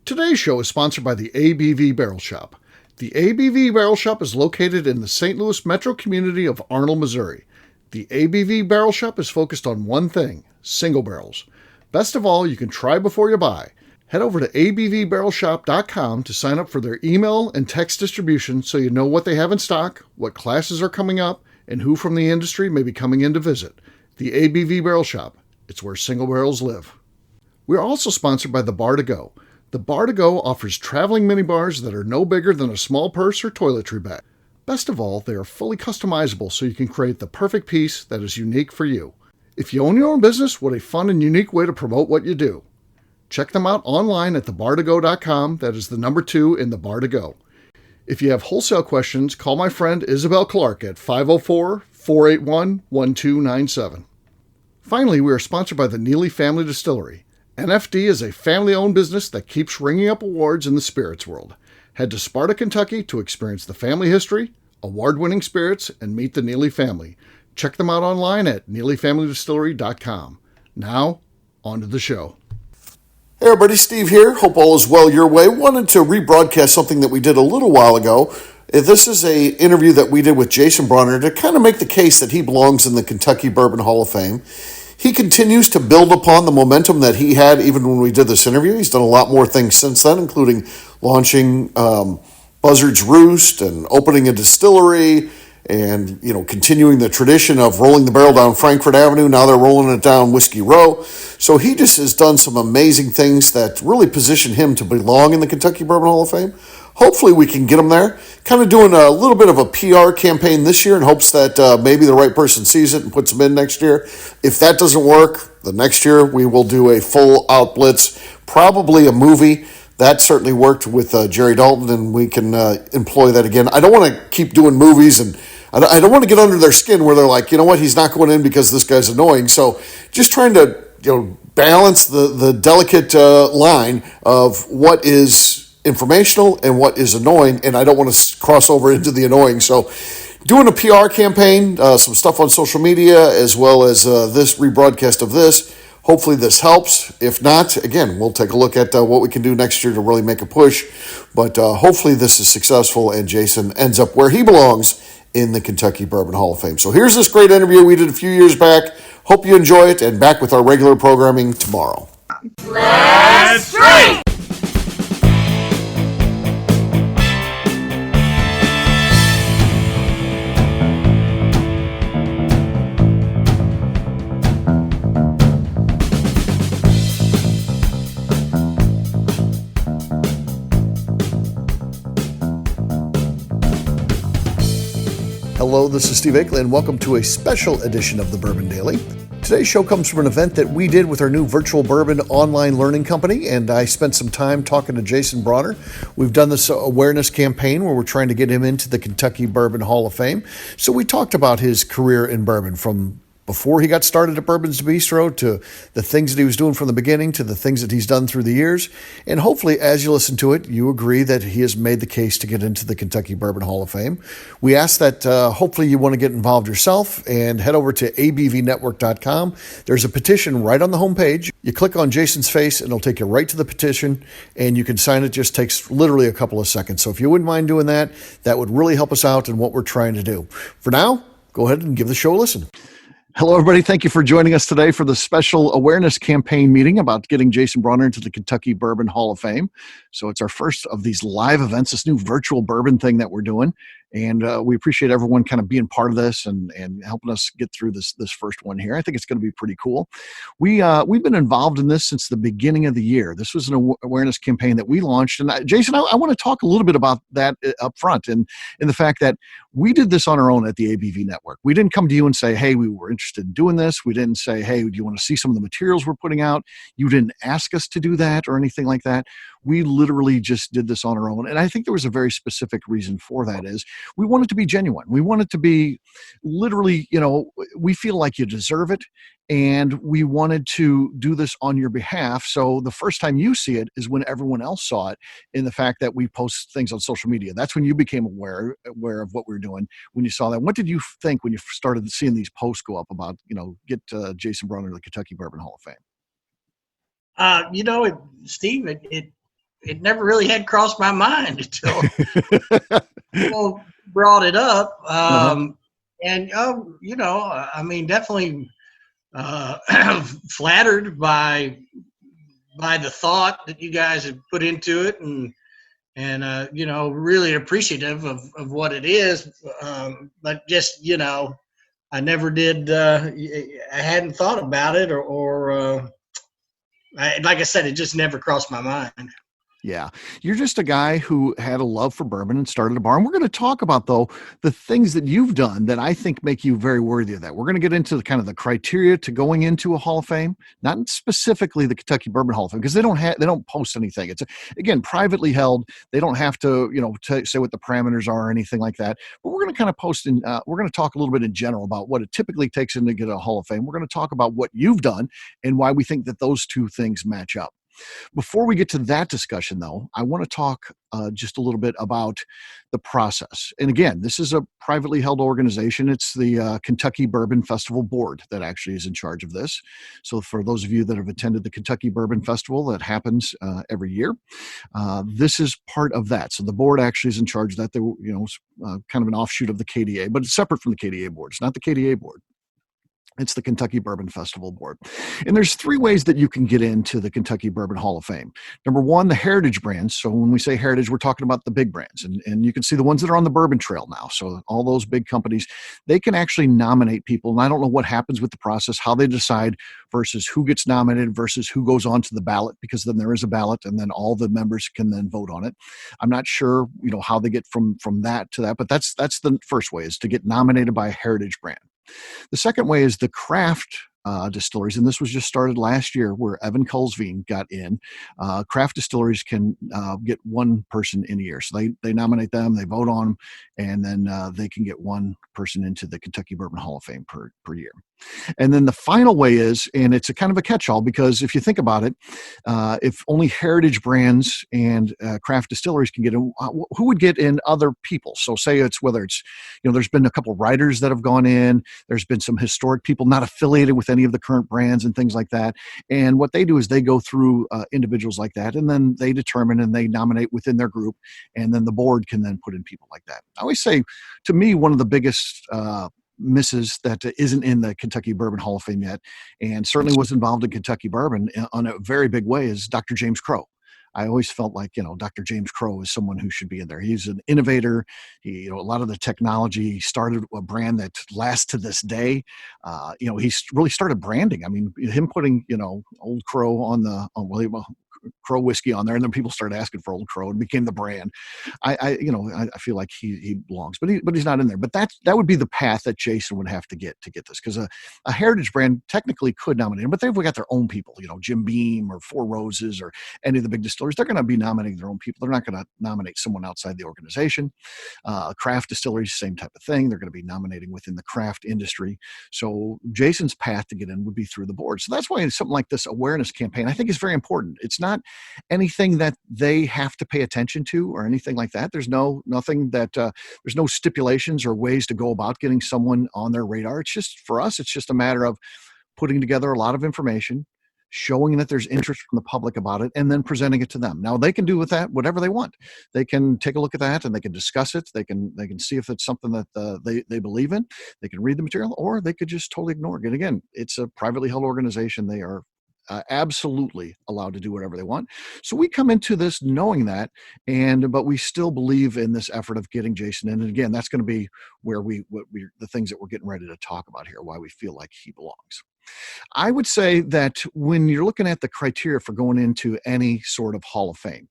Today's show is sponsored by the ABV Barrel Shop. The ABV Barrel Shop is located in the St. Louis metro community of Arnold, Missouri. The ABV Barrel Shop is focused on one thing: single barrels. Best of all, you can try before you buy. Head over to abvbarrelshop.com to sign up for their email and text distribution so you know what they have in stock, what classes are coming up, and who from the industry may be coming in to visit. The ABV Barrel Shop. It's where single barrels live. We are also sponsored by the Bar to Go. The Bar to Go offers traveling minibars that are no bigger than a small purse or toiletry bag. Best of all, they are fully customizable so you can create the perfect piece that is unique for you. If you own your own business, what a fun and unique way to promote what you do. Check them out online at thebar2go.com. That is the number 2 in the Bar to Go. If you have wholesale questions, call my friend Isabel Clark at 504-481-1297. Finally, we are sponsored by the Neely Family Distillery. NFD is a family-owned business that keeps ringing up awards in the spirits world. Head to Sparta, Kentucky to experience the family history, award-winning spirits, and meet the Neely family. Check them out online at neelyfamilydistillery.com. Now, on to the show. Hey everybody, Steve here. Hope all is well your way. Wanted to rebroadcast something that we did a little while ago. This is an interview that we did with Jason Brauner to kind of make the case that he belongs in the Kentucky Bourbon Hall of Fame. He continues to build upon the momentum that he had even when we did this interview. He's done a lot more things since then, including launching Buzzard's Roost and opening a distillery and, continuing the tradition of rolling the barrel down Frankfort Avenue. Now they're rolling it down Whiskey Row. So he just has done some amazing things that really position him to belong in the Kentucky Bourbon Hall of Fame. Hopefully we can get him there. Kind of doing a little bit of a PR campaign this year in hopes that maybe the right person sees it and puts him in next year. If that doesn't work, the next year we will do a full out blitz, probably a movie. That certainly worked with Jerry Dalton, and we can employ that again. I don't want to keep doing movies, and I don't want to get under their skin where they're like, you know what, he's not going in because this guy's annoying. So just trying to balance the delicate line of what is informational and what is annoying, and I don't want to cross over into the annoying. So doing a PR campaign, some stuff on social media, as well as this rebroadcast of this. Hopefully this helps. If not, again, we'll take a look at what we can do next year to really make a push. But hopefully this is successful and Jason ends up where he belongs in the Kentucky Bourbon Hall of Fame. So here's this great interview we did a few years back. Hope you enjoy it, and back with our regular programming tomorrow. Let's drink! Hello, this is Steve Akeley, and welcome to a special edition of the Bourbon Daily. Today's show comes from an event that we did with our new virtual bourbon online learning company, and I spent some time talking to Jason Brauner. We've done this awareness campaign where we're trying to get him into the Kentucky Bourbon Hall of Fame. So we talked about his career in bourbon, from before he got started at Bourbon's Bistro, to the things that he was doing from the beginning, to the things that he's done through the years. And hopefully, as you listen to it, you agree that he has made the case to get into the Kentucky Bourbon Hall of Fame. We ask that hopefully you want to get involved yourself and head over to abvnetwork.com. There's a petition right on the homepage. You click on Jason's face and it'll take you right to the petition, and you can sign it. It just takes literally a couple of seconds. So if you wouldn't mind doing that, that would really help us out in what we're trying to do. For now, go ahead and give the show a listen. Hello, everybody. Thank you for joining us today for the special awareness campaign meeting about getting Jason Brauner into the Kentucky Bourbon Hall of Fame. So it's our first of these live events, this new virtual bourbon thing that we're doing. And we appreciate everyone kind of being part of this and helping us get through this first one here. I think it's going to be pretty cool. We've been involved in this since the beginning of the year. This was an awareness campaign that we launched. And Jason, I want to talk a little bit about that up front, and the fact that we did this on our own at the ABV Network. We didn't come to you and say, hey, we were interested in doing this. We didn't say, hey, do you want to see some of the materials we're putting out? You didn't ask us to do that or anything like that. We literally just did this on our own. And I think there was a very specific reason for that. Is we want it to be genuine. We want it to be literally, we feel like you deserve it. And we wanted to do this on your behalf. So the first time you see it is when everyone else saw it, in the fact that we post things on social media. That's when you became aware of what we were doing, when you saw that. What did you think when you started seeing these posts go up about, get Jason Brauner to the Kentucky Bourbon Hall of Fame? Steve, it never really had crossed my mind until people brought it up. And, I mean, definitely flattered by the thought that you guys have put into it, and really appreciative of what it is. But just, I never did, I hadn't thought about it, or like I said, it just never crossed my mind. Yeah. You're just a guy who had a love for bourbon and started a bar. And we're going to talk about, though, the things that you've done that I think make you very worthy of that. We're going to get into the kind of the criteria to going into a Hall of Fame, not specifically the Kentucky Bourbon Hall of Fame, because they don't post anything. It's again, privately held. They don't have to, say what the parameters are or anything like that. But we're going to kind of we're going to talk a little bit in general about what it typically takes in to get a Hall of Fame. We're going to talk about what you've done and why we think that those two things match up. Before we get to that discussion, though, I want to talk just a little bit about the process. And again, this is a privately held organization. It's the Kentucky Bourbon Festival Board that actually is in charge of this. So for those of you that have attended the Kentucky Bourbon Festival that happens every year, this is part of that. So the board actually is in charge of that. They, kind of an offshoot of the KDA, but it's separate from the KDA board. It's not the KDA board. It's the Kentucky Bourbon Festival Board. And there's three ways that you can get into the Kentucky Bourbon Hall of Fame. Number one, the heritage brands. So when we say heritage, we're talking about the big brands. And you can see the ones that are on the Bourbon Trail now. So all those big companies, they can actually nominate people. And I don't know what happens with the process, how they decide versus who gets nominated versus who goes on to the ballot, because then there is a ballot and then all the members can then vote on it. I'm not sure, how they get from that to that, but that's the first way, is to get nominated by a heritage brand. The second way is the craft distilleries, and this was just started last year where Evan Culsveen got in. Craft distilleries can get one person in a year. So they nominate them, they vote on them, and then they can get one person into the Kentucky Bourbon Hall of Fame per year. And then the final way is, and it's a kind of a catch-all, because if you think about it, if only heritage brands and craft distilleries can get in, who would get in other people? So say whether it's, there's been a couple of writers that have gone in, there's been some historic people not affiliated with any of the current brands and things like that. And what they do is they go through individuals like that, and then they determine and they nominate within their group, and then the board can then put in people like that. I always say, to me, one of the biggest misses that isn't in the Kentucky Bourbon Hall of Fame yet, and certainly was involved in Kentucky Bourbon on a very big way, is Dr. James Crow. I always felt like, Dr. James Crow is someone who should be in there. He's an innovator. He, a lot of the technology, he started a brand that lasts to this day. He's really started branding. I mean, him putting, Old Crow on Crow whiskey on there, and then people started asking for Old Crow and became the brand. I feel like he belongs, but he's not in there. But that would be the path that Jason would have to get this, because a heritage brand technically could nominate him, but they've got their own people. Jim Beam or Four Roses or any of the big distilleries, they're going to be nominating their own people. They're not going to nominate someone outside the organization. Craft distilleries, same type of thing. They're going to be nominating within the craft industry. So Jason's path to get in would be through the board. So that's why something like this awareness campaign, I think, is very important. It's not anything that they have to pay attention to or anything like that. There's nothing that there's no stipulations or ways to go about getting someone on their radar. It's just, for us, it's just a matter of putting together a lot of information, showing that there's interest from the public about it, and then presenting it to them. Now they can do with that whatever they want. They can take a look at that and they can discuss it. They can see if it's something that they believe in. They can read the material, or they could just totally ignore it. And again, it's a privately held organization. They are absolutely allowed to do whatever they want. So we come into this knowing that, but we still believe in this effort of getting Jason in. And again, that's going to be where the things that we're getting ready to talk about here, why we feel like he belongs. I would say that when you're looking at the criteria for going into any sort of Hall of Fame,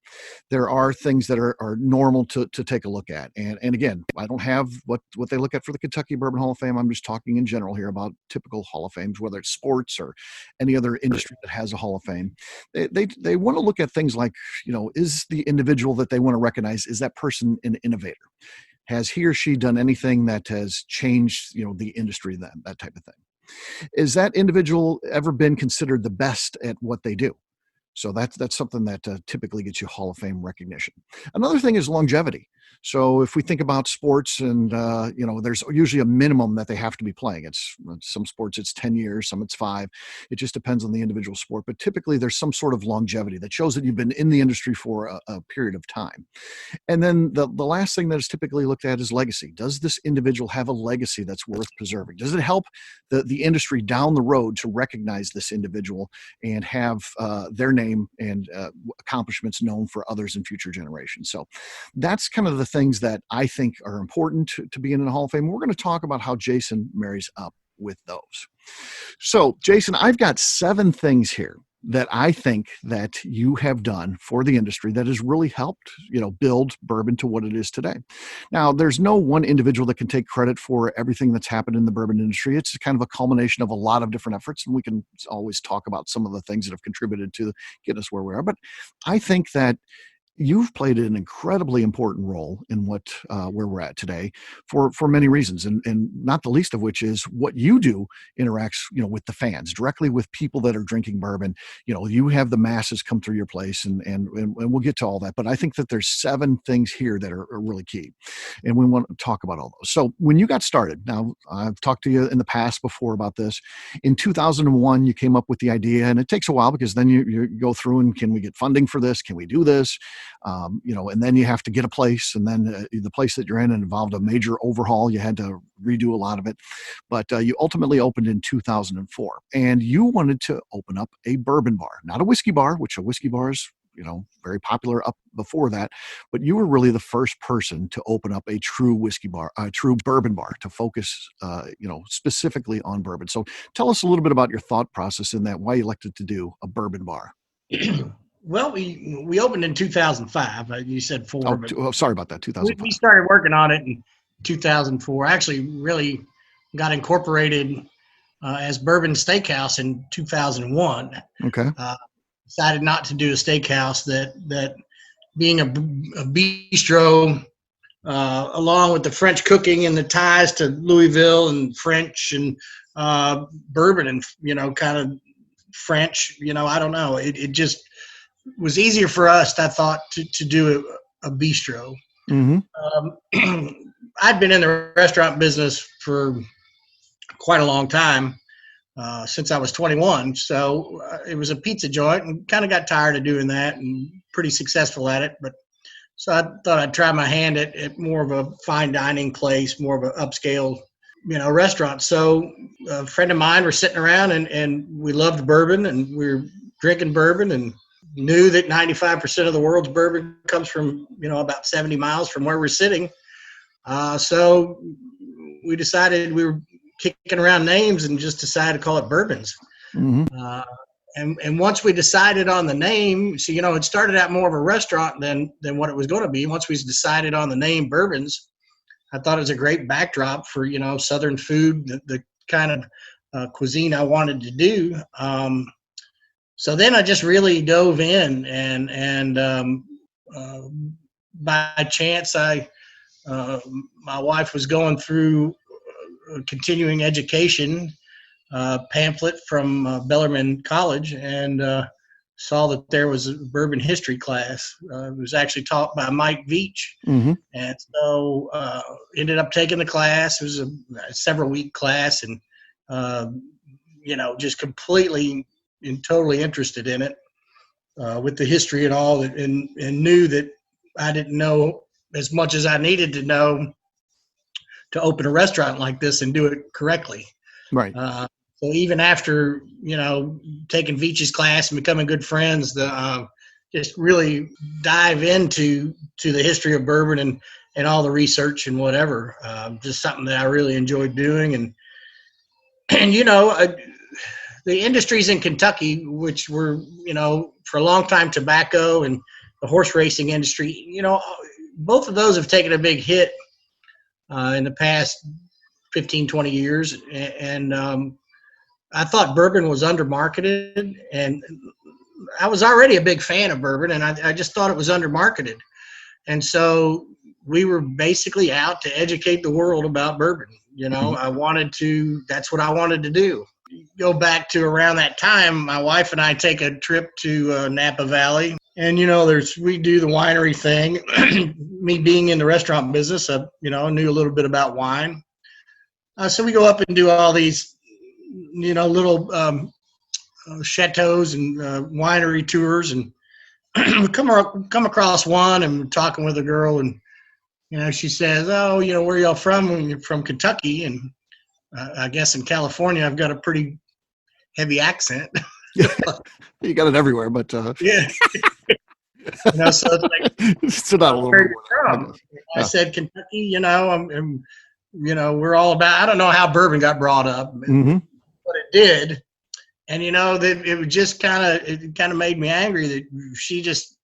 there are things that are normal to take a look at. And again, I don't have what they look at for the Kentucky Bourbon Hall of Fame. I'm just talking in general here about typical Hall of Fames, whether it's sports or any other industry that has a Hall of Fame. They want to look at things like, is the individual that they want to recognize, is that person an innovator? Has he or she done anything that has changed, the industry, that type of thing? Is that individual ever been considered the best at what they do? So that's something that typically gets you Hall of Fame recognition. Another thing is longevity. So if we think about sports, and there's usually a minimum that they have to be playing. It's some sports it's 10 years, some it's 5. It just depends on the individual sport. But typically there's some sort of longevity that shows that you've been in the industry for a period of time. And then the last thing that is typically looked at is legacy. Does this individual have a legacy that's worth preserving? Does it help the industry down the road to recognize this individual and have their name and accomplishments known for others in future generations? So that's kind of the things that I think are important to be in the Hall of Fame. We're going to talk about how Jason marries up with those. So, Jason, I've got 7 things here that I think that you have done for the industry that has really helped, build bourbon to what it is today. Now, there's no one individual that can take credit for everything that's happened in the bourbon industry. It's kind of a culmination of a lot of different efforts, and we can always talk about some of the things that have contributed to get us where we are. But I think that you've played an incredibly important role in where we're at today for many reasons, and not the least of which is what you do interacts with the fans, directly with people that are drinking bourbon. You have the masses come through your place, and we'll get to all that. But I think that there's 7 things here that are really key, and we want to talk about all those. So when you got started, now I've talked to you in the past before about this. In 2001, you came up with the idea, and it takes a while because then you go through and can we get funding for this? Can we do this? And then you have to get a place, and then the place that you're in involved a major overhaul. You had to redo a lot of it, but you ultimately opened in 2004, and you wanted to open up a bourbon bar, not a whiskey bar, which a whiskey bar is, very popular up before that, but you were really the first person to open up a true whiskey bar, a true bourbon bar to focus, specifically on bourbon. So tell us a little bit about your thought process in that, why you elected to do a bourbon bar. Well, we opened in 2005. You said 4. Sorry about that. 2005. We started working on it in 2004. Actually, really got incorporated as Bourbon Steakhouse in 2001. Okay. Decided not to do a steakhouse. That being a bistro, along with the French cooking and the ties to Louisville and French and bourbon and kind of French. I don't know. It just was easier for us, I thought, to do a bistro. Mm-hmm. I'd been in the restaurant business for quite a long time, since I was 21. So it was a pizza joint, and kind of got tired of doing that, and pretty successful at it. But so I thought I'd try my hand at more of a fine dining place, more of an upscale, restaurant. So a friend of mine, we're sitting around, and we loved bourbon, and we were drinking bourbon, and knew that 95% of the world's bourbon comes from, about 70 miles from where we're sitting. So we decided, we were kicking around names and just decided to call it Bourbons. Mm-hmm. And once we decided on the name, so, it started out more of a restaurant than what it was going to be. Once we decided on the name Bourbons, I thought it was a great backdrop for, Southern food, the kind of cuisine I wanted to do. So then I just really dove in, and by chance, my wife was going through a continuing education pamphlet from Bellarmine College, and saw that there was a bourbon history class. It was actually taught by Mike Veach, mm-hmm. and so ended up taking the class. It was a several-week class, and just completely and totally interested in it, with the history and all, and knew that I didn't know as much as I needed to know to open a restaurant like this and do it correctly. Right. So even after, taking Veach's class and becoming good friends, just really dive into the history of bourbon and all the research and whatever, just something that I really enjoyed doing. And the industries in Kentucky, which were, for a long time, tobacco and the horse racing industry, both of those have taken a big hit in the past 15, 20 years. And I thought bourbon was undermarketed, and I was already a big fan of bourbon, and I just thought it was undermarketed. And so we were basically out to educate the world about bourbon. Mm-hmm. That's what I wanted to do. go back to around that time, my wife and I take a trip to Napa Valley. And, we do the winery thing. Me being in the restaurant business, I knew a little bit about wine. So we go up and do all these, little chateaus and winery tours. And we come across one, and we're talking with a girl, and, she says, "Oh, where y'all from?" And you're from Kentucky. And I guess in California, I've got a pretty heavy accent. You got it everywhere, but yeah. So it's like, so not a little bit. I said, Kentucky, I'm we're all about, I don't know how bourbon got brought up, but it did. And, that it just kind of made me angry that she just,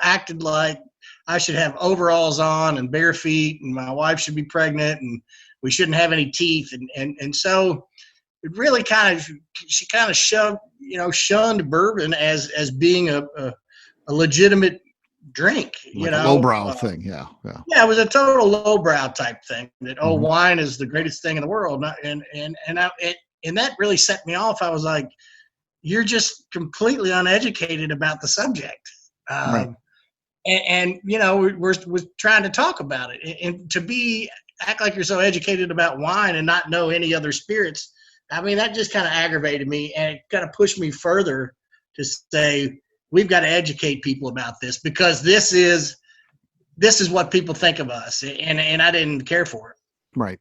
acted like I should have overalls on and bare feet, and my wife should be pregnant, and we shouldn't have any teeth. And so it really she kind of shunned bourbon as being a legitimate drink, like a lowbrow thing. Yeah. It was a total lowbrow type thing that, wine is the greatest thing in the world. And that really set me off. I was like, you're just completely uneducated about the subject. Right. And we're trying to talk about it, and to act like you're so educated about wine and not know any other spirits. I mean, that just kind of aggravated me, and it kind of pushed me further to say, we've got to educate people about this, because this is what people think of us, and I didn't care for it. Right.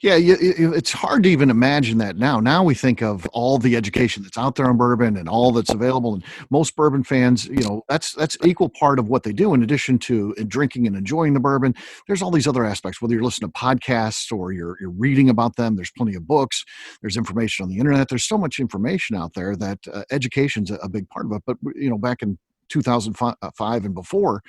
Yeah. It's hard to even imagine that now. Now we think of all the education that's out there on bourbon and all that's available. And most bourbon fans, that's equal part of what they do. In addition to drinking and enjoying the bourbon, there's all these other aspects, whether you're listening to podcasts or you're reading about them. There's plenty of books. There's information on the internet. There's so much information out there that education's a big part of it. But, back in 2005 and before,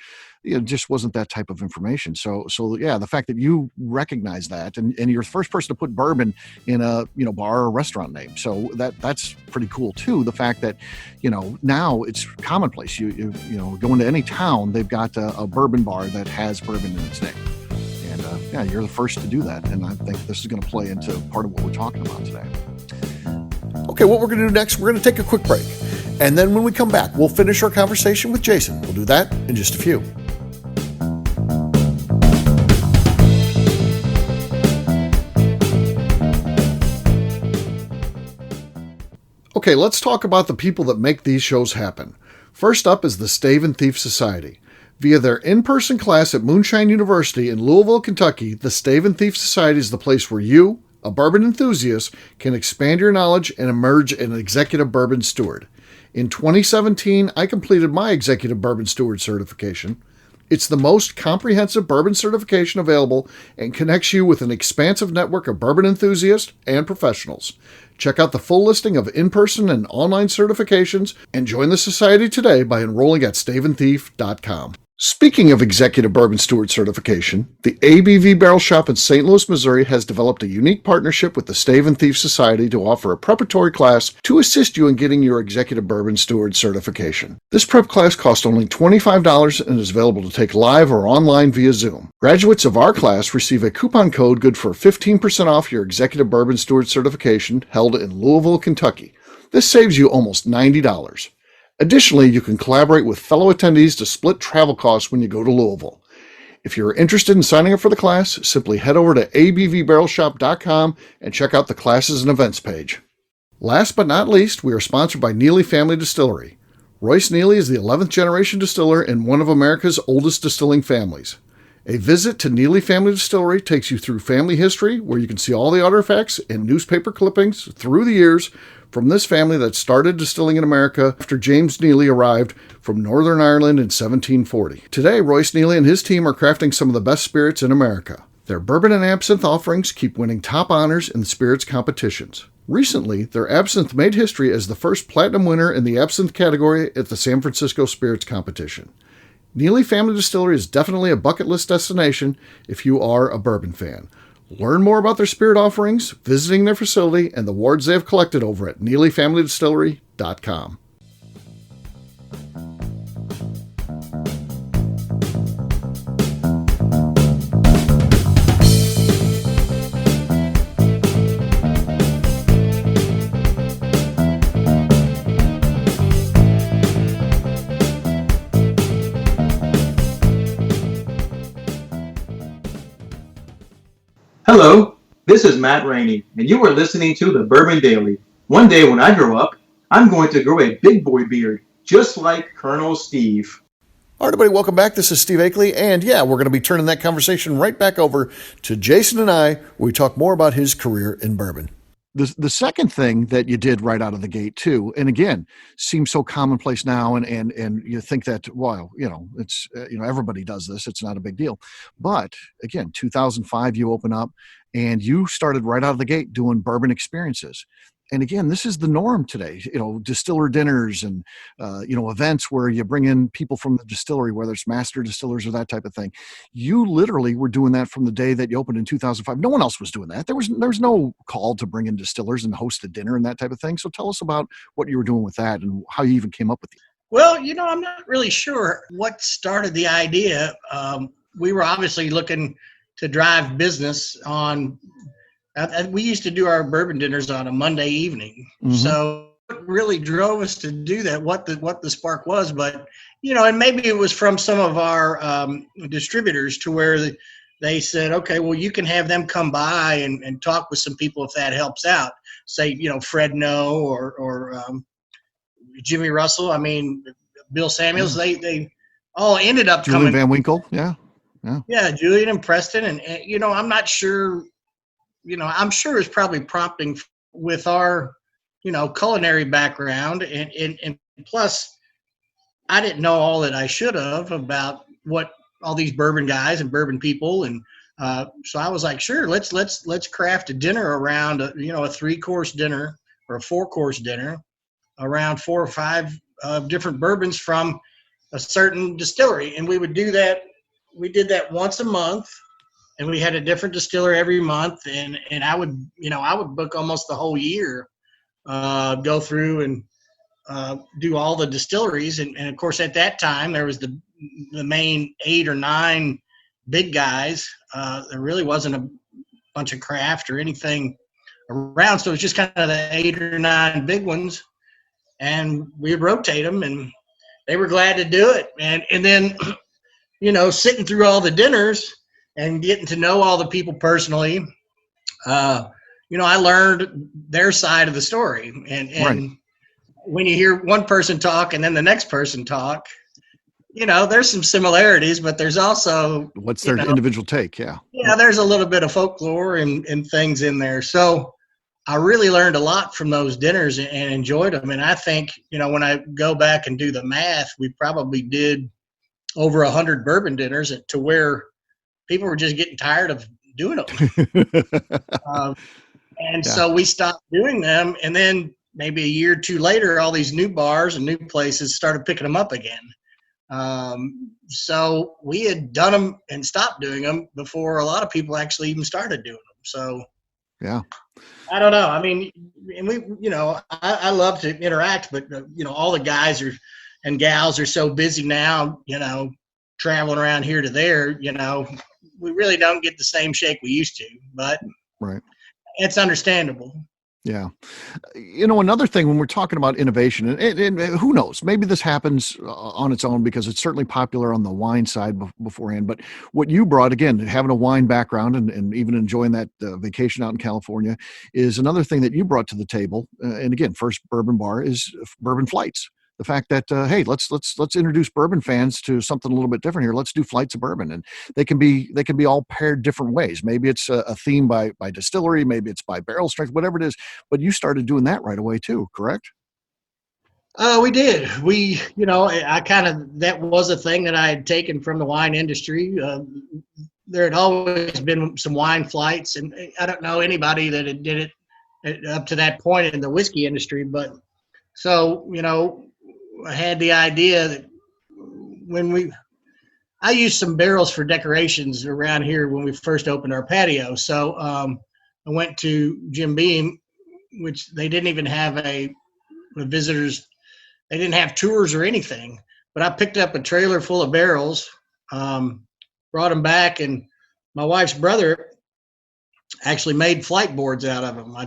it just wasn't that type of information. So yeah, the fact that you recognize that, and you're the first person to put bourbon in a bar or restaurant name, so that's pretty cool too. The fact that now it's commonplace. You go into any town, they've got a bourbon bar that has bourbon in its name, and you're the first to do that. And I think this is going to play into part of what we're talking about today. Okay, what we're going to do next, we're going to take a quick break. And then when we come back, we'll finish our conversation with Jason. We'll do that in just a few. Okay, let's talk about the people that make these shows happen. First up is the Stave and Thief Society. Via their in-person class at Moonshine University in Louisville, Kentucky, the Stave and Thief Society is the place where you, a bourbon enthusiast, can expand your knowledge and emerge an executive bourbon steward. In 2017, I completed my Executive Bourbon Steward certification. It's the most comprehensive bourbon certification available and connects you with an expansive network of bourbon enthusiasts and professionals. Check out the full listing of in-person and online certifications and join the society today by enrolling at staveandthief.com. Speaking of Executive Bourbon Steward certification, the ABV Barrel Shop in St. Louis, Missouri has developed a unique partnership with the Stave and Thief Society to offer a preparatory class to assist you in getting your Executive Bourbon Steward certification. This prep class costs only $25 and is available to take live or online via Zoom. Graduates of our class receive a coupon code good for 15% off your Executive Bourbon Steward certification held in Louisville, Kentucky. This saves you almost $90. Additionally, you can collaborate with fellow attendees to split travel costs when you go to Louisville. If you're interested in signing up for the class, simply head over to abvbarrelshop.com and check out the classes and events page. Last but not least, we are sponsored by Neely Family Distillery. Royce Neely is the 11th generation distiller in one of America's oldest distilling families. A visit to Neely Family Distillery takes you through family history, where you can see all the artifacts and newspaper clippings through the years from this family that started distilling in America after James Neely arrived from Northern Ireland in 1740. Today, Royce Neely and his team are crafting some of the best spirits in America. Their bourbon and absinthe offerings keep winning top honors in spirits competitions. Recently, their absinthe made history as the first platinum winner in the absinthe category at the San Francisco Spirits Competition. Neely Family Distillery is definitely a bucket list destination if you are a bourbon fan. Learn more about their spirit offerings, visiting their facility, and the awards they have collected over at NeelyFamilyDistillery.com. Hello, this is Matt Rainey, and you are listening to the Bourbon Daily. One day when I grow up, I'm going to grow a big boy beard, just like Colonel Steve. All right, everybody, welcome back. This is Steve Akeley, and yeah, we're going to be turning that conversation right back over to Jason and I, where we talk more about his career in bourbon. The second thing that you did right out of the gate too, and again, seems so commonplace now, and you think that, well, it's everybody does this, it's not a big deal, but again, 2005 you open up, and you started right out of the gate doing bourbon experiences. And again, this is the norm today. Distiller dinners and events where you bring in people from the distillery, whether it's master distillers or that type of thing. You literally were doing that from the day that you opened in 2005. No one else was doing that. There was no call to bring in distillers and host a dinner and that type of thing. So tell us about what you were doing with that and how you even came up with it. Well, I'm not really sure what started the idea. We were obviously looking to drive business on. We used to do our bourbon dinners on a Monday evening. Mm-hmm. So what really drove us to do that, what the spark was, but, and maybe it was from some of our distributors to where they said, okay, well, you can have them come by and talk with some people if that helps out. Say, Fred No or Jimmy Russell. I mean, Bill Samuels, they all ended up Julian coming. Van Winkle, yeah. Yeah, Julian and Preston. And I'm not sure, I'm sure it's probably prompting with our, culinary background. And plus, I didn't know all that I should have about what all these bourbon guys and bourbon people. And so I was like, sure, let's craft a dinner around, a 3-course dinner or a 4-course dinner around 4 or 5 different bourbons from a certain distillery. And we would do that. We did that once a month. And we had a different distiller every month, and I would book almost the whole year, go through and do all the distilleries, and of course at that time there was the main 8 or 9 big guys. There really wasn't a bunch of craft or anything around, so it was just kind of the 8 or 9 big ones, and we would rotate them, and they were glad to do it, and then sitting through all the dinners and getting to know all the people personally, I learned their side of the story. And right. When you hear one person talk and then the next person talk, there's some similarities, but there's also what's their individual take. Yeah. Yeah, there's a little bit of folklore and things in there. So I really learned a lot from those dinners and enjoyed them. And I think, when I go back and do the math, we probably did over 100 bourbon dinners to where people were just getting tired of doing them. So we stopped doing them. And then maybe a year or two later, all these new bars and new places started picking them up again. So we had done them and stopped doing them before a lot of people actually even started doing them. So yeah, I don't know. I mean, and we, I love to interact, but all the guys and gals are so busy now, traveling around here to there, we really don't get the same shake we used to, but right. It's understandable. Yeah. Another thing when we're talking about innovation, and who knows, maybe this happens on its own because it's certainly popular on the wine side beforehand. But what you brought, again, having a wine background and even enjoying that vacation out in California is another thing that you brought to the table. And again, First Bourbon Bar is bourbon flights. The fact that, hey, let's introduce bourbon fans to something a little bit different here. Let's do flights of bourbon, and they can be all paired different ways. Maybe it's a theme by distillery, maybe it's by barrel strength, whatever it is. But you started doing that right away too, correct? We did. We, that was a thing that I had taken from the wine industry. There had always been some wine flights, and I don't know anybody that had did it up to that point in the whiskey industry, but so, I had the idea that I used some barrels for decorations around here when we first opened our patio. So I went to Jim Beam, which they didn't even have a visitors. They didn't have tours or anything, but I picked up a trailer full of barrels, brought them back, and my wife's brother actually made flight boards out of them. I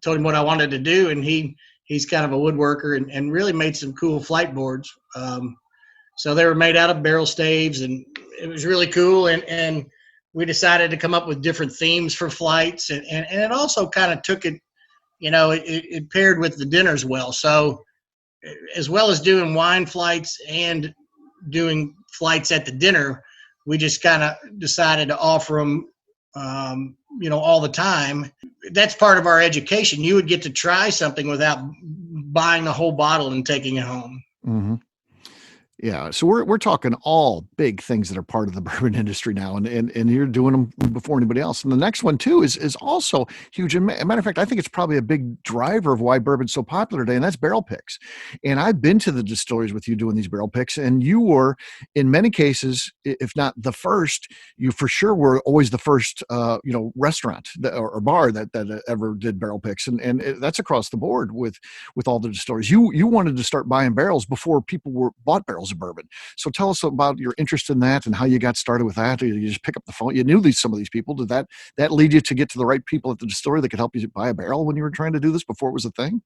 told him what I wanted to do, and he's kind of a woodworker and really made some cool flight boards. So they were made out of barrel staves, and it was really cool. And we decided to come up with different themes for flights, and it also kind of took it, it paired with the dinners well. So as well as doing wine flights and doing flights at the dinner, we just kind of decided to offer them, all the time. That's part of our education. You would get to try something without buying the whole bottle and taking it home. Mm-hmm. Yeah, so we're talking all big things that are part of the bourbon industry now, and you're doing them before anybody else. And the next one too is also huge. And matter of fact, I think it's probably a big driver of why bourbon's so popular today, and that's barrel picks. And I've been to the distilleries with you doing these barrel picks, and you were, in many cases, if not the first, you for sure were always the first, restaurant or bar that ever did barrel picks, and that's across the board with all the distilleries. You wanted to start buying barrels before people bought barrels of bourbon. So tell us about your interest in that and how you got started with that. You just pick up the phone. You knew some of these people. Did that lead you to get to the right people at the distillery that could help you buy a barrel when you were trying to do this before it was a thing?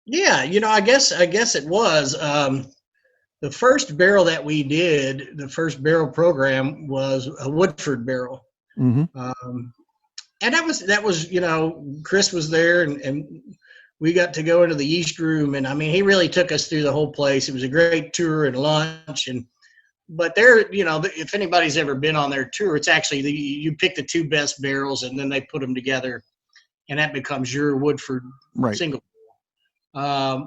Yeah, I guess it was. The first barrel that we did, the first barrel program, was a Woodford barrel. Mm-hmm. And that was Chris was there, and we got to go into the yeast room, and I mean, he really took us through the whole place. It was a great tour and lunch, but there, if anybody's ever been on their tour, it's actually you pick the two best barrels, and then they put them together, and that becomes your Woodford single. The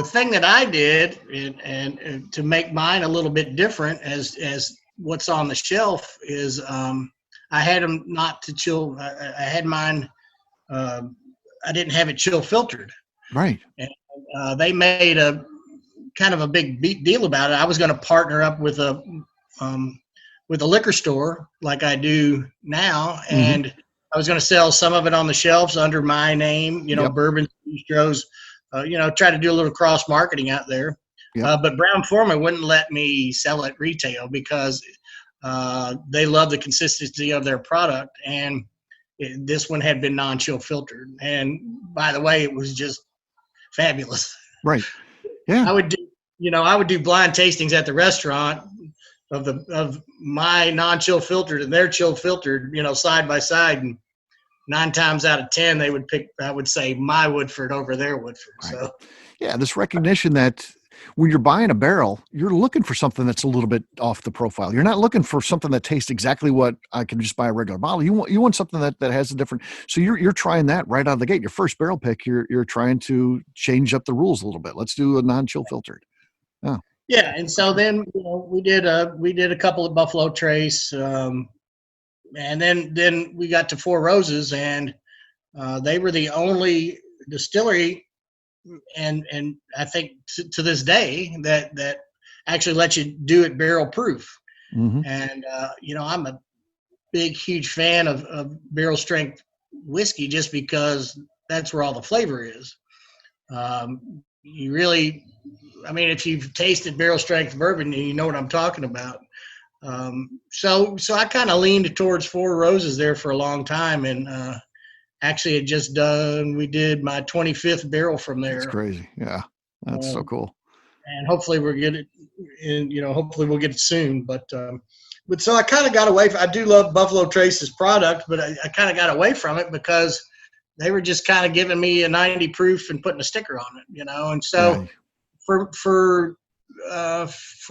thing that I did, and to make mine a little bit different as what's on the shelf, is I had them not to chill. I had mine. I didn't have it chill filtered. Right. And they made a kind of a big deal about it. I was going to partner up with a liquor store like I do now, and I was going to sell some of it on the shelves under my name, Bourbon Bistros, try to do a little cross marketing out there. Yep. But Brown-Forman wouldn't let me sell it retail because they love the consistency of their product, and this one had been non-chill filtered. And by the way, it was just fabulous. Right. Yeah. I would do blind tastings at the restaurant of my non-chill filtered and their chill filtered, side by side. And 9 times out of 10, they would pick, I would say, my Woodford over their Woodford. Right. So yeah, this recognition that when you're buying a barrel, you're looking for something that's a little bit off the profile. You're not looking for something that tastes exactly what I can just buy a regular bottle. You want something that has a different. So you're trying that right out of the gate. Your first barrel pick, you're trying to change up the rules a little bit. Let's do a non-chill filtered. Oh. Yeah, and so then we did a couple of Buffalo Trace, and then we got to Four Roses, and they were the only distillery. And I think to this day that actually lets you do it barrel proof. Mm-hmm. And I'm a huge fan of barrel strength whiskey just because that's where all the flavor is. You really, if you've tasted barrel strength bourbon, you know what I'm talking about. So I kind of leaned towards Four Roses there for a long time, and actually, we did my 25th barrel from there. That's crazy. Yeah, that's so cool. And hopefully we'll get it, and hopefully we'll get it soon. But so I kind of got away I do love Buffalo Trace's product, but I kind of got away from it because they were just kind of giving me a 90 proof and putting a sticker on it, And so for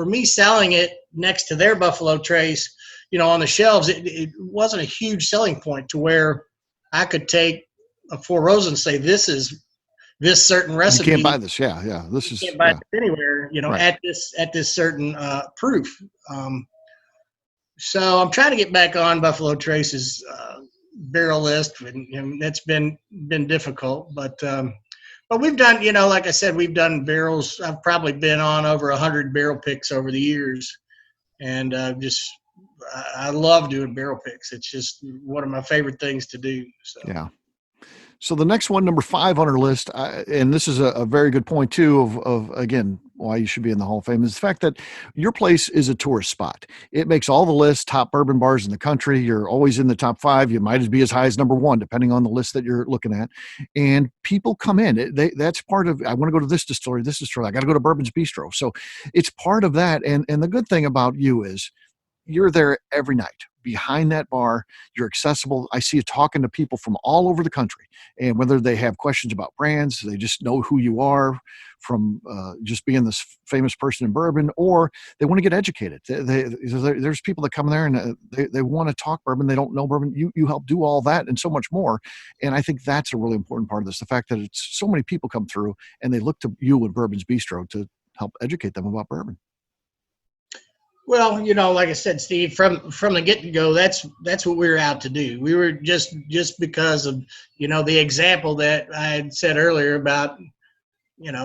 me selling it next to their Buffalo Trace, on the shelves, it wasn't a huge selling point to where I could take a Four Roses and say, this is this certain recipe. You can't buy this. Yeah. This is. You can't buy it anywhere, right. at this certain proof. So I'm trying to get back on Buffalo Trace's barrel list, and that's been difficult. But we've done, like I said, we've done barrels. I've probably been on over 100 barrel picks over the years, and I love doing barrel picks. It's just one of my favorite things to do. So. Yeah. So the next one, number 5 on our list, and this is a very good point too of again, why you should be in the Hall of Fame, is the fact that your place is a tourist spot. It makes all the lists, top bourbon bars in the country. You're always in the top 5. You might be as high as number 1, depending on the list that you're looking at. And people come in. That's part of, I want to go to this distillery. I got to go to Bourbon's Bistro. So it's part of that. And the good thing about you is, you're there every night behind that bar. You're accessible. I see you talking to people from all over the country, and whether they have questions about brands, they just know who you are from just being this famous person in bourbon, or they want to get educated. There's people that come there and they want to talk bourbon. They don't know bourbon. You help do all that and so much more. And I think that's a really important part of this, the fact that it's so many people come through and they look to you and Bourbon's Bistro to help educate them about bourbon. Well, like I said, Steve, from the get-go, that's what we were out to do. We were just because of, the example that I had said earlier about, and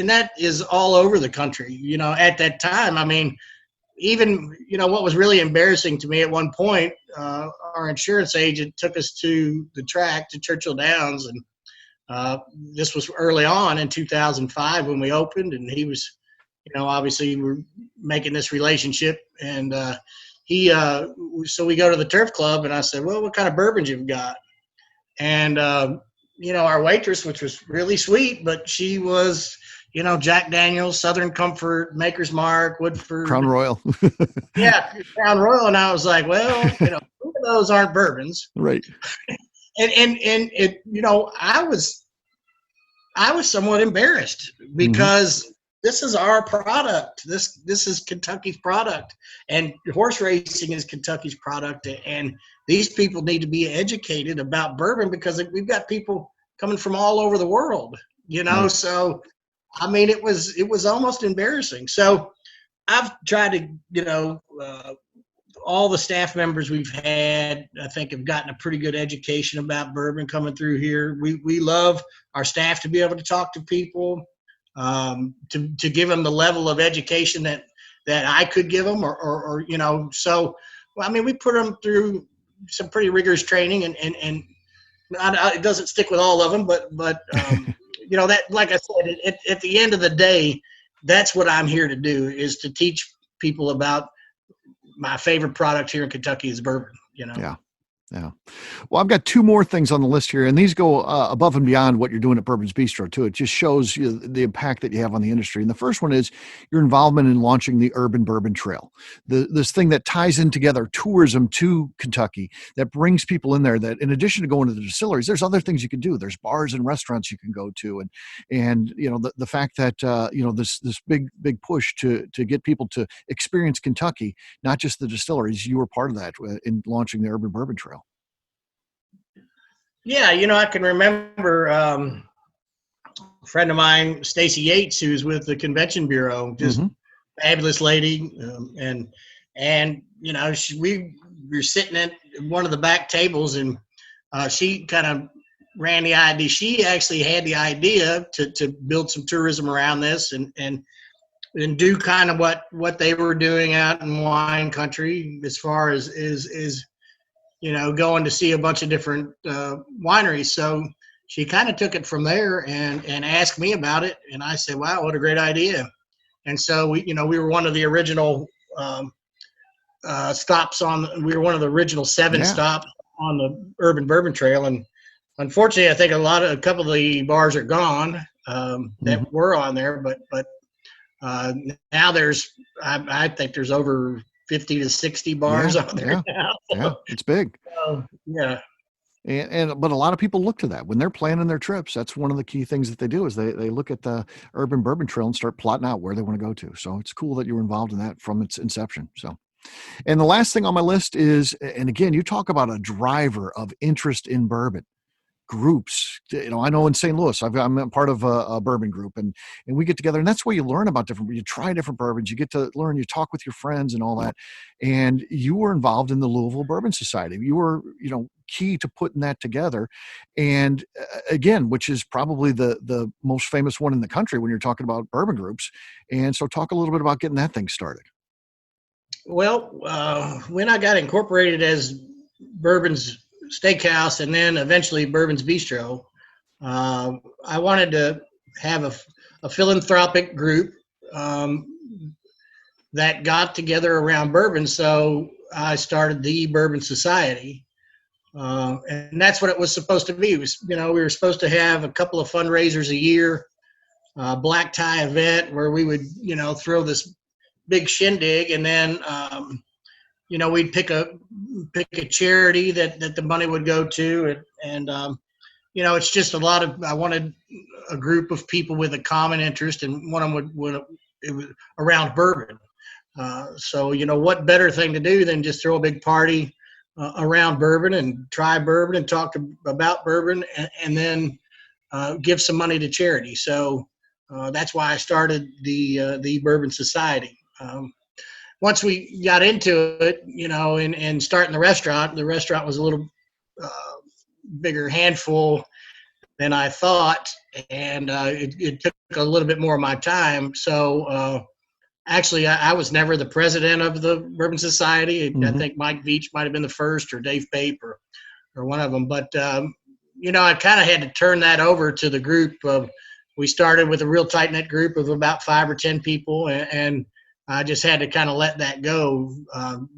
that is all over the country, at that time. I mean, even, what was really embarrassing to me at one point, our insurance agent took us to the track to Churchill Downs, and this was early on in 2005 when we opened, and he was, obviously we're making this relationship, and so we go to the Turf Club, and I said, well, what kind of bourbons you've got? And, our waitress, which was really sweet, but she was, Jack Daniels, Southern Comfort, Maker's Mark, Woodford. Crown Royal. Yeah, Crown Royal. And I was like, well, those aren't bourbons. Right. And it, I was somewhat embarrassed because this is our product. This is Kentucky's product, and horse racing is Kentucky's product. And these people need to be educated about bourbon because we've got people coming from all over the world, So, I mean, it was almost embarrassing. So I've tried to, all the staff members we've had, I think, have gotten a pretty good education about bourbon coming through here. We love our staff to be able to talk to people, to give them the level of education that I could give them, or So, well, I mean, we put them through some pretty rigorous training, and it doesn't stick with all of them, but that, like I said, at the end of the day, that's what I'm here to do, is to teach people about my favorite product here in Kentucky is bourbon, Yeah. Yeah. Well, I've got two more things on the list here, and these go above and beyond what you're doing at Bourbon's Bistro, too. It just shows you the impact that you have on the industry. And the first one is your involvement in launching the Urban Bourbon Trail, this thing that ties in together tourism to Kentucky, that brings people in there, that in addition to going to the distilleries, there's other things you can do. There's bars and restaurants you can go to. And the fact that, this big push to get people to experience Kentucky, not just the distilleries, you were part of that in launching the Urban Bourbon Trail. Yeah, I can remember a friend of mine, Stacy Yates, who's with the Convention Bureau, just fabulous lady, and we were sitting at one of the back tables, and she kind of ran the idea. She actually had the idea to build some tourism around this, and do kind of what they were doing out in wine country, as far as is going to see a bunch of different wineries. So she kind of took it from there and asked me about it. And I said, wow, what a great idea. And so we were one of the original stops we were one of the original 7 stops on the Urban Bourbon Trail. And unfortunately, I think a couple of the bars are gone that were on there, but now I think there's over 50 to 60 bars on there now. Yeah, it's big. Yeah. But a lot of people look to that when they're planning their trips. That's one of the key things that they do, is they look at the Urban Bourbon Trail and start plotting out where they want to go to. So it's cool that you were involved in that from its inception. So, and the last thing on my list is, and again, you talk about a driver of interest in bourbon. Groups, I know in St. Louis, I'm a part of a bourbon group, and we get together, and that's where you learn about you try different bourbons, you get to learn, you talk with your friends and all that. And you were involved in the Louisville Bourbon Society. You were, key to putting that together. And again, which is probably the most famous one in the country when you're talking about bourbon groups. And so talk a little bit about getting that thing started. Well, when I got incorporated as Bourbon's Steakhouse and then eventually Bourbon's Bistro, I wanted to have a philanthropic group that got together around bourbon. So I started the Bourbon Society, and that's what it was supposed to be. It was, we were supposed to have a couple of fundraisers a year, black tie event where we would, throw this big shindig, and then we'd pick a charity that the money would go to, and it's just I wanted a group of people with a common interest, and one of them it was around bourbon. So what better thing to do than just throw a big party around bourbon and try bourbon and talk about bourbon, and then give some money to charity. So that's why I started the Bourbon Society. Once we got into it, and starting the restaurant was a little bigger handful than I thought, and it took a little bit more of my time. So actually, I was never the president of the Bourbon Society. Mm-hmm. I think Mike Veach might have been the first, or Dave Pape, or one of them. But I kind of had to turn that over to the group. We started with a real tight-knit group of about 5 or 10 people, and I just had to kind of let that go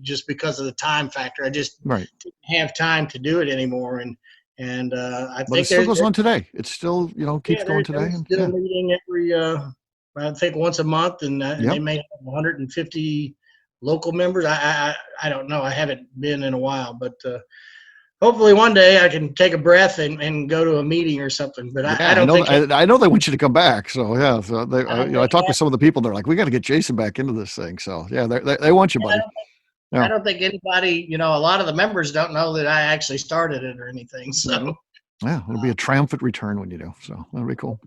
just because of the time factor. I just didn't have time to do it anymore. And I think it still goes on today. It still, keeps going today. Still meeting every, I think once a month, and they may have 150 local members. I don't know. I haven't been in a while, but hopefully one day I can take a breath and go to a meeting or something. But I don't think I know they want you to come back. So yeah, so I talked with some of the people. They're like, we got to get Jason back into this thing. So yeah, they want you, buddy. I don't think anybody, a lot of the members don't know that I actually started it or anything. So yeah, it'll be a triumphant return when you do. So that'll be cool.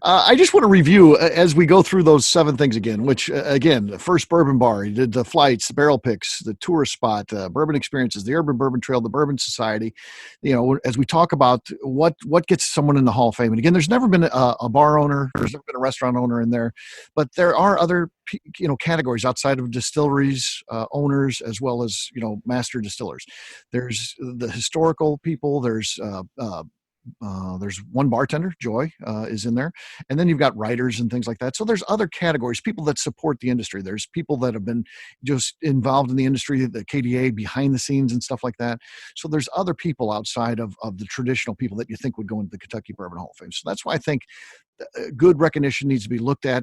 I just want to review as we go through those 7 things again, which again, the first bourbon bar, you did the flights, the barrel picks, the tourist spot, bourbon experiences, the Urban Bourbon Trail, the Bourbon Society. As we talk about what gets someone in the Hall of Fame. And again, there's never been a bar owner, there's never been a restaurant owner in there, but there are other categories outside of distilleries, owners, as well as master distillers. There's the historical people. There's one bartender, Joy, is in there. And then you've got writers and things like that. So there's other categories, people that support the industry. There's people that have been just involved in the industry, the KDA behind the scenes and stuff like that. So there's other people outside of the traditional people that you think would go into the Kentucky Bourbon Hall of Fame. So that's why I think good recognition needs to be looked at,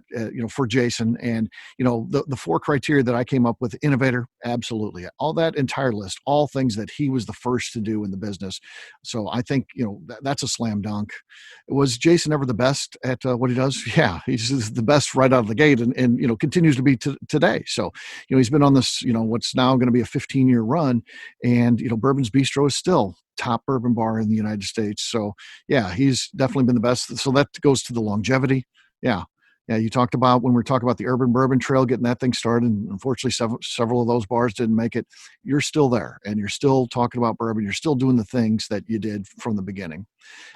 for Jason. And, the 4 criteria that I came up with: innovator, absolutely. All that entire list, all things that he was the first to do in the business. So I think, that's a slam dunk. Was Jason ever the best at what he does? Yeah, he's the best right out of the gate, and continues to be today. So, he's been on this, what's now going to be a 15-year run, and, Bourbon's Bistro is still top bourbon bar in the United States. So yeah, he's definitely been the best. So that goes to the longevity. Yeah. You talked about when we were talking about the Urban Bourbon Trail, getting that thing started. And unfortunately, several of those bars didn't make it. You're still there, and you're still talking about bourbon. You're still doing the things that you did from the beginning.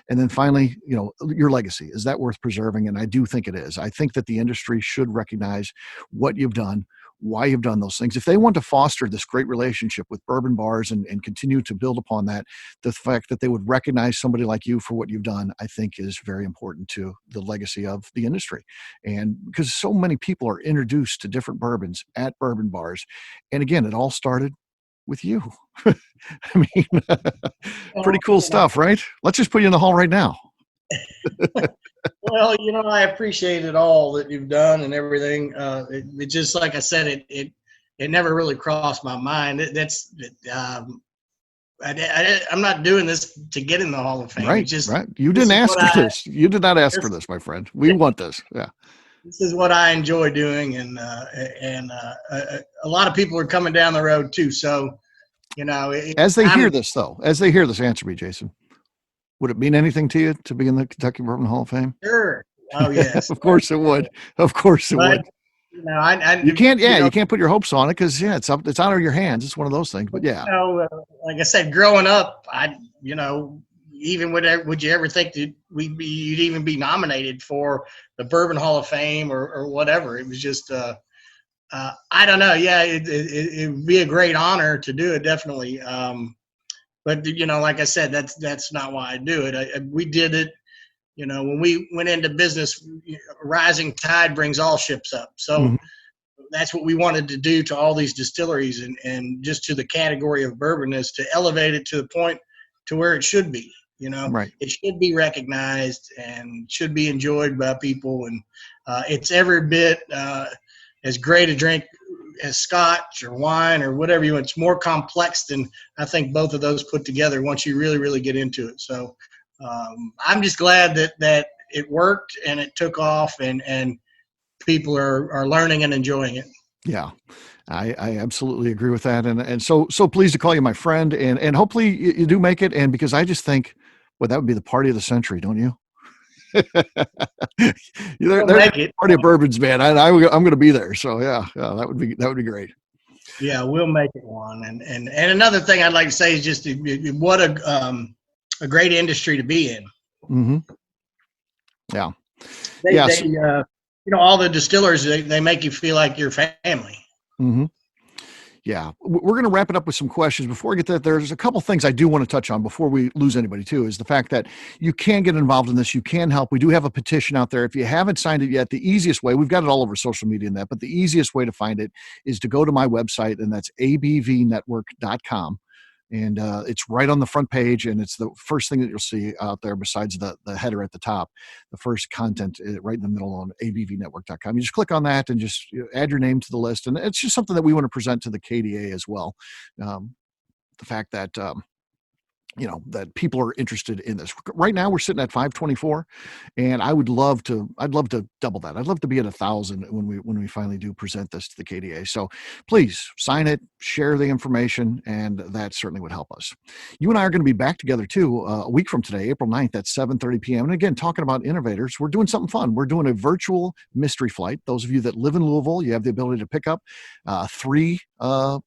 And then finally, your legacy, is that worth preserving? And I do think it is. I think that the industry should recognize what you've done, why you've done those things. If they want to foster this great relationship with bourbon bars and continue to build upon that, the fact that they would recognize somebody like you for what you've done, I think is very important to the legacy of the industry. And because so many people are introduced to different bourbons at bourbon bars. And again, it all started with you. I mean, pretty cool stuff, right? Let's just put you in the hall right now. Well, I appreciate it all that you've done and everything. It just, like I said, it never really crossed my mind. I'm not doing this to get in the Hall of Fame. Right. You didn't ask for this. You did not ask for this, my friend. We want this. Yeah. This is what I enjoy doing, and a lot of people are coming down the road too. So, as they hear this, answer me, Jason. Would it mean anything to you to be in the Kentucky Bourbon Hall of Fame? Sure. Oh, yes. Of course it would. Of course it would. You can't. Yeah, you can't put your hopes on it because it's out of your hands. It's one of those things. But yeah. Like I said, growing up, even would you ever think that you'd even be nominated for the Bourbon Hall of Fame or whatever? It was just I don't know. Yeah, it would be a great honor to do it, definitely. But like I said, that's not why I do it. We did it, when we went into business. Rising tide brings all ships up. So that's what we wanted to do to all these distilleries and just to the category of bourbon, is to elevate it to the point to where it should be. Right. It should be recognized and should be enjoyed by people, and it's every bit as great a drink as scotch or wine or whatever you want. It's more complex than I think both of those put together once you really, really get into it. So I'm just glad that it worked and it took off and people are learning and enjoying it. Yeah, I absolutely agree with that. And so pleased to call you my friend, and hopefully you do make it. And because I just think, well, that would be the party of the century, don't you? We'll There's make a it. party of bourbons, man. I'm going to be there. So yeah, that would be great. Yeah, we'll make it one. And another thing I'd like to say is just what a great industry to be in. Mm-hmm. Yeah. They all the distillers, they make you feel like you're family. Mm-hmm. Yeah, we're going to wrap it up with some questions. Before I get that, there's a couple things I do want to touch on before we lose anybody too, is the fact that you can get involved in this. You can help. We do have a petition out there. If you haven't signed it yet, the easiest way, we've got it all over social media and that, but the easiest way to find it is to go to my website, and that's abvnetwork.com. And it's right on the front page, and it's the first thing that you'll see out there besides the header at the top. The first content right in the middle on abvnetwork.com. You just click on that and just add your name to the list. And it's just something that we want to present to the KDA as well. The fact that that people are interested in this. Right now we're sitting at 524, and I'd love to double that. I'd love to be at 1,000 when we finally do present this to the KDA. So please sign it, share the information, and that certainly would help us. You and I are going to be back together too a week from today, April 9th at 7:30 p.m. And again, talking about innovators, we're doing something fun. We're doing a virtual mystery flight. Those of you that live in Louisville, you have the ability to pick up 3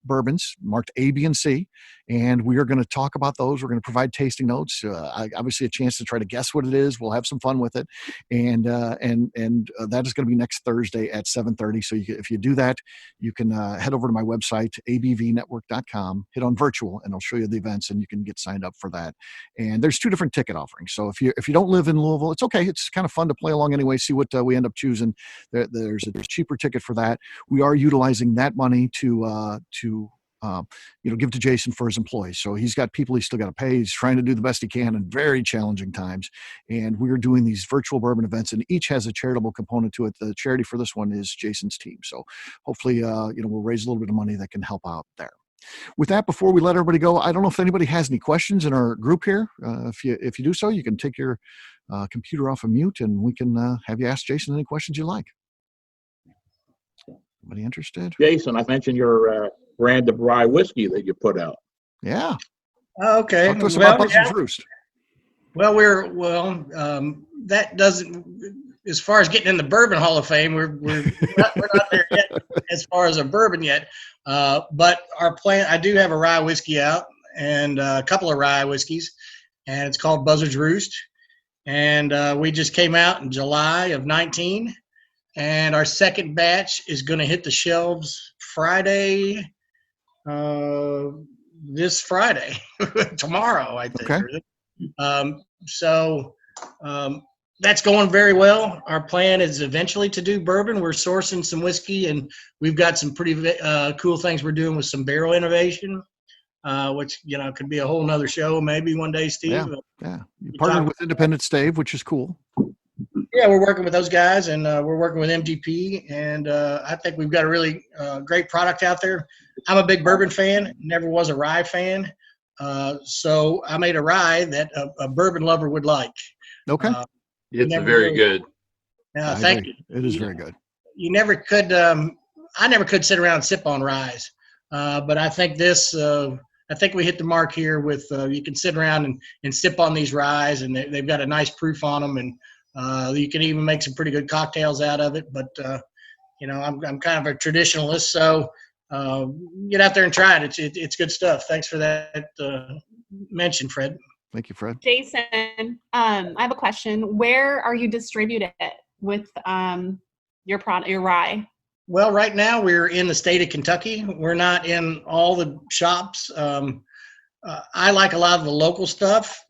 bourbons marked A, B, and C. And we are going to talk about those. We're going to provide tasting notes. Obviously, a chance to try to guess what it is. We'll have some fun with it, and that is going to be next Thursday at 7:30. So if you do that, you can head over to my website abvnetwork.com, hit on virtual, and it'll show you the events, and you can get signed up for that. And there's 2 different ticket offerings. So if you don't live in Louisville, it's okay. It's kind of fun to play along anyway. See what we end up choosing. There's a cheaper ticket for that. We are utilizing that money to give to Jason for his employees. So he's got people he's still got to pay. He's trying to do the best he can in very challenging times. And we're doing these virtual bourbon events, and each has a charitable component to it. The charity for this one is Jason's team. So hopefully, we'll raise a little bit of money that can help out there. With that, before we let everybody go, I don't know if anybody has any questions in our group here. If you do so, you can take your computer off of mute, and we can have you ask Jason any questions you like. Anybody interested? Jason, I mentioned your brand of rye whiskey that you put out. Yeah. Okay. Talk to us about Buzzard's Roost. Well, that doesn't, as far as getting in the Bourbon Hall of Fame, we're not there yet as far as a bourbon yet. But our plan, I do have a rye whiskey out and a couple of rye whiskeys, and it's called Buzzard's Roost. And we just came out in July of 19. And our second batch is going to hit the shelves Friday, this Friday, tomorrow, I think. Okay. So that's going very well. Our plan is eventually to do bourbon. We're sourcing some whiskey, and we've got some pretty cool things we're doing with some barrel innovation, which, could be a whole nother show maybe one day, Steve. Yeah. You partnered with Independent Stave, which is cool. Yeah, we're working with those guys, and we're working with MGP, and I think we've got a really great product out there. I'm a big bourbon fan, never was a rye fan, so I made a rye that a bourbon lover would like. Okay. It's very good. Thank you. It is very good. You never could I never could sit around and sip on ryes, but I think I think we hit the mark here with you can sit around and sip on these ryes, and they've got a nice proof on them, and you can even make some pretty good cocktails out of it. But I'm kind of a traditionalist, so get out there and try it. It's good stuff. Thanks for that mention, Fred. Thank you, Fred. Jason, I have a question. Where are you distributed with your product, your rye? Well, right now we're in the state of Kentucky. We're not in all the shops. I like a lot of the local stuff.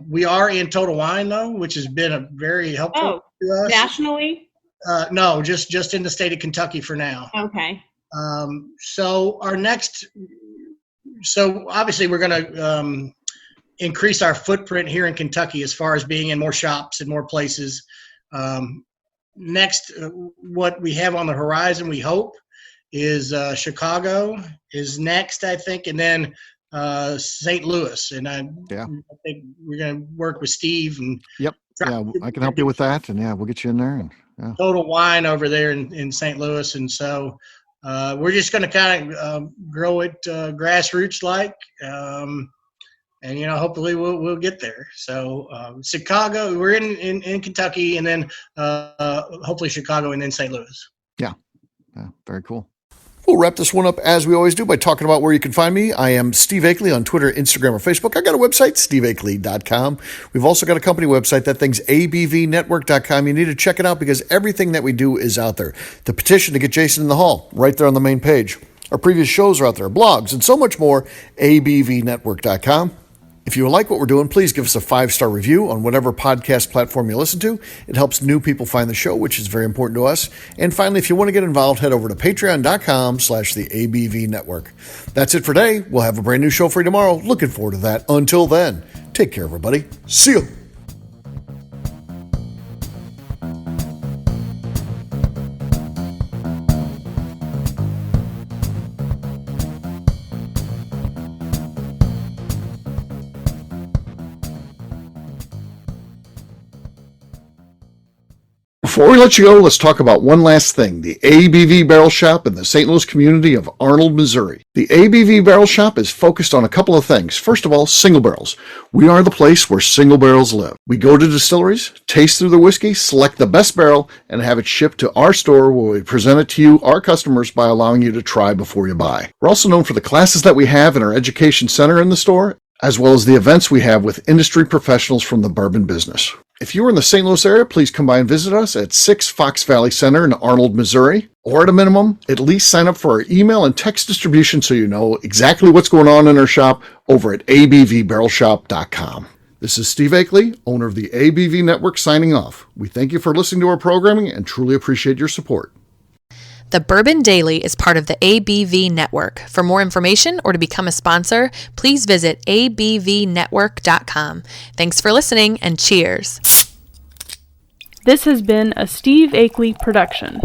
We are in Total Wine, though, which has been a very helpful to us. Nationally? No, just in the state of Kentucky for now. Okay. So obviously we're going to increase our footprint here in Kentucky as far as being in more shops and more places. next, what we have on the horizon, we hope, is Chicago is next, I think, and then St. Louis. And I think we're going to work with Steve. And Yep. Yeah, I can help you with that. And we'll get you in there. And Total Wine over there in St. Louis. And so we're just going to kind of grow it grassroots like. And hopefully we'll get there. So Chicago, we're in Kentucky, and then hopefully Chicago, and then St. Louis. Yeah, very cool. We'll wrap this one up as we always do by talking about where you can find me. I am Steve Akeley on Twitter, Instagram, or Facebook. I got a website, steveakeley.com. We've also got a company website. That thing's abvnetwork.com. You need to check it out because everything that we do is out there. The petition to get Jason in the hall, right there on the main page. Our previous shows are out there, blogs, and so much more, abvnetwork.com. If you like what we're doing, please give us a 5-star review on whatever podcast platform you listen to. It helps new people find the show, which is very important to us. And finally, if you want to get involved, head over to patreon.com/the-ABV-network. That's it for today. We'll have a brand new show for you tomorrow. Looking forward to that. Until then, take care, everybody. See you. Before we let you go, let's talk about one last thing, the ABV Barrel Shop in the St. Louis community of Arnold, Missouri. The ABV Barrel Shop is focused on a couple of things. First of all, single barrels. We are the place where single barrels live. We go to distilleries, taste through the whiskey, select the best barrel, and have it shipped to our store where we present it to you, our customers, by allowing you to try before you buy. We're also known for the classes that we have in our education center in the store, as well as the events we have with industry professionals from the bourbon business. If you're in the St. Louis area, please come by and visit us at 6 Fox Valley Center in Arnold, Missouri. Or at a minimum, at least sign up for our email and text distribution so you know exactly what's going on in our shop over at abvbarrelshop.com. This is Steve Akeley, owner of the ABV Network, signing off. We thank you for listening to our programming and truly appreciate your support. The Bourbon Daily is part of the ABV Network. For more information or to become a sponsor, please visit abvnetwork.com. Thanks for listening and cheers. This has been a Steve Akeley production.